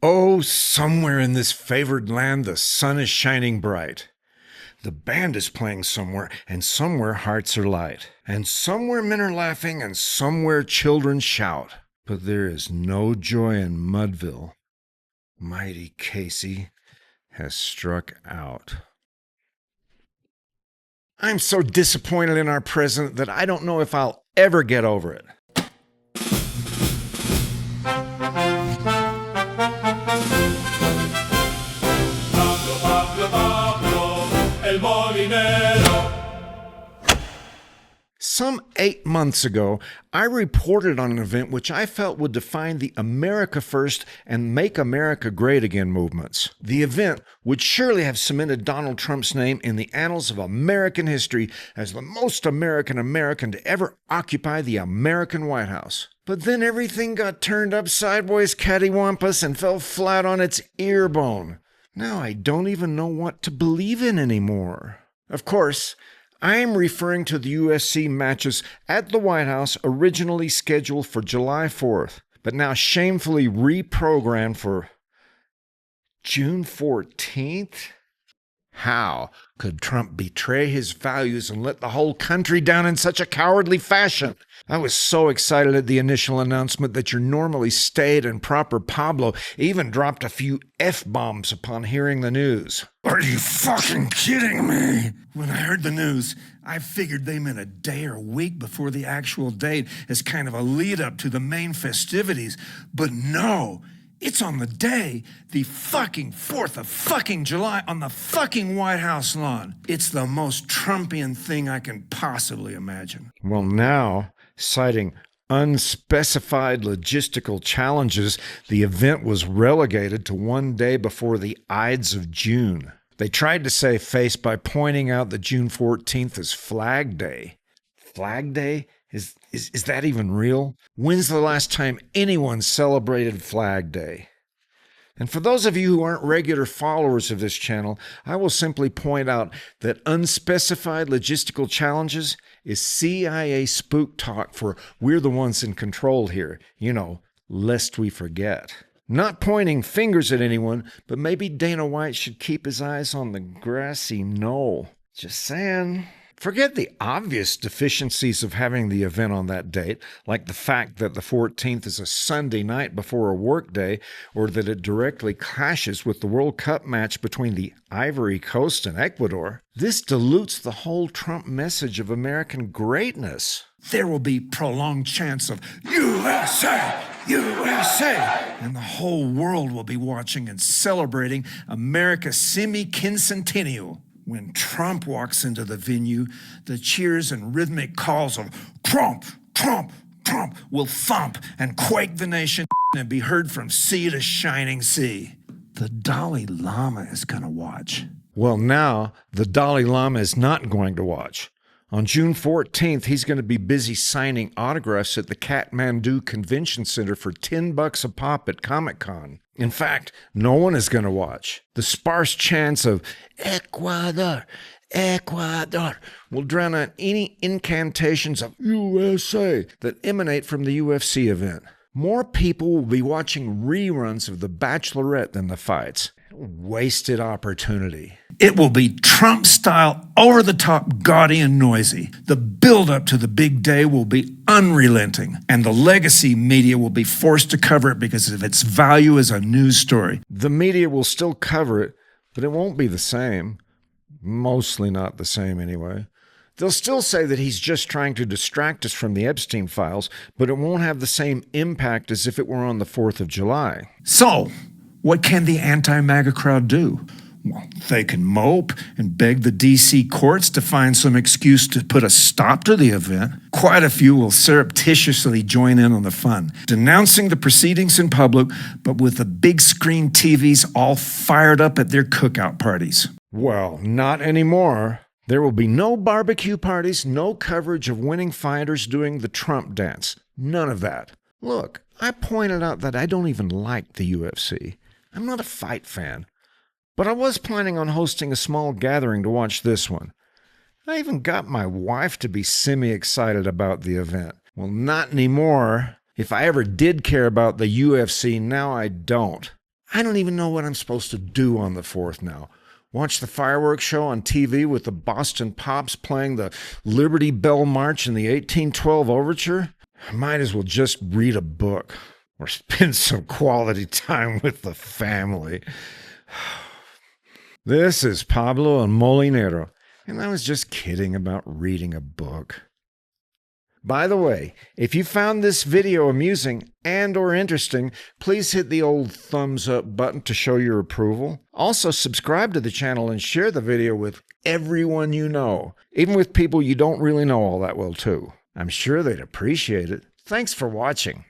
Oh, somewhere in this favored land the sun is shining bright. The band is playing somewhere, and somewhere hearts are light. And somewhere men are laughing, and somewhere children shout. But there is no joy in Mudville. Mighty Casey has struck out. I'm so disappointed in our president that I don't know if I'll ever get over it. Some 8 months ago, I reported on an event which I felt would define the America First and Make America Great Again movements. The event would surely have cemented Donald Trump's name in the annals of American history as the most American American to ever occupy the American White House. But then everything got turned up sideways cattywampus and fell flat on its ear bone. Now I don't even know what to believe in anymore. Of course, I am referring to the UFC matches at the White House originally scheduled for July 4th, but now shamefully reprogrammed for June 14th? How could Trump betray his values and let the whole country down in such a cowardly fashion? I was so excited at the initial announcement that your normally staid and proper Pablo even dropped a few F-bombs upon hearing the news. Are you fucking kidding me? When I heard the news, I figured they meant a day or a week before the actual date as kind of a lead-up to the main festivities. But no, it's on the day, the fucking 4th of fucking July on the fucking White House lawn. It's the most Trumpian thing I can possibly imagine. Well, now, citing unspecified logistical challenges, the event was relegated to one day before the Ides of June. They tried to save face by pointing out that June 14th is Flag Day. Flag Day? Is that even real? When's the last time anyone celebrated Flag Day? And for those of you who aren't regular followers of this channel, I will simply point out that unspecified logistical challenges is CIA spook talk for we're the ones in control here, lest we forget. Not pointing fingers at anyone, but maybe Dana White should keep his eyes on the grassy knoll. Just saying. Forget the obvious deficiencies of having the event on that date, like the fact that the 14th is a Sunday night before a work day, or that it directly clashes with the World Cup match between the Ivory Coast and Ecuador. This dilutes the whole Trump message of American greatness. There will be prolonged chants of USA, USA, and the whole world will be watching and celebrating America's semi-quincentennial. When Trump walks into the venue, the cheers and rhythmic calls of Trump, Trump, Trump will thump and quake the nation and be heard from sea to shining sea. The Dalai Lama is going to watch. Well, now the Dalai Lama is not going to watch. On June 14th, he's going to be busy signing autographs at the Kathmandu Convention Center for $10 a pop at Comic-Con. In fact, no one is going to watch. The sparse chants of Ecuador, Ecuador will drown out any incantations of USA that emanate from the UFC event. More people will be watching reruns of The Bachelorette than the fights. Wasted opportunity. It will be Trump-style, over-the-top, gaudy, and noisy. The build-up to the big day will be unrelenting, and the legacy media will be forced to cover it because of its value as a news story. The media will still cover it, but it won't be the same. Mostly not the same, anyway. They'll still say that he's just trying to distract us from the Epstein files, but it won't have the same impact as if it were on the 4th of July. So, what can the anti-MAGA crowd do? Well, they can mope and beg the D.C. courts to find some excuse to put a stop to the event. Quite a few will surreptitiously join in on the fun, denouncing the proceedings in public, but with the big screen TVs all fired up at their cookout parties. Well, not anymore. There will be no barbecue parties, no coverage of winning fighters doing the Trump dance. None of that. Look, I pointed out that I don't even like the UFC. I'm not a fight fan. But I was planning on hosting a small gathering to watch this one. I even got my wife to be semi-excited about the event. Well, not anymore. If I ever did care about the UFC, now I don't. I don't even know what I'm supposed to do on the 4th now. Watch the fireworks show on TV with the Boston Pops playing the Liberty Bell March and the 1812 Overture? Might as well just read a book or spend some quality time with the family. This is Pablo and Molinero, and I was just kidding about reading a book. By the way, if you found this video amusing and or interesting, please hit the old thumbs up button to show your approval. Also, subscribe to the channel and share the video with everyone you know, even with people you don't really know all that well too. I'm sure they'd appreciate it. Thanks for watching.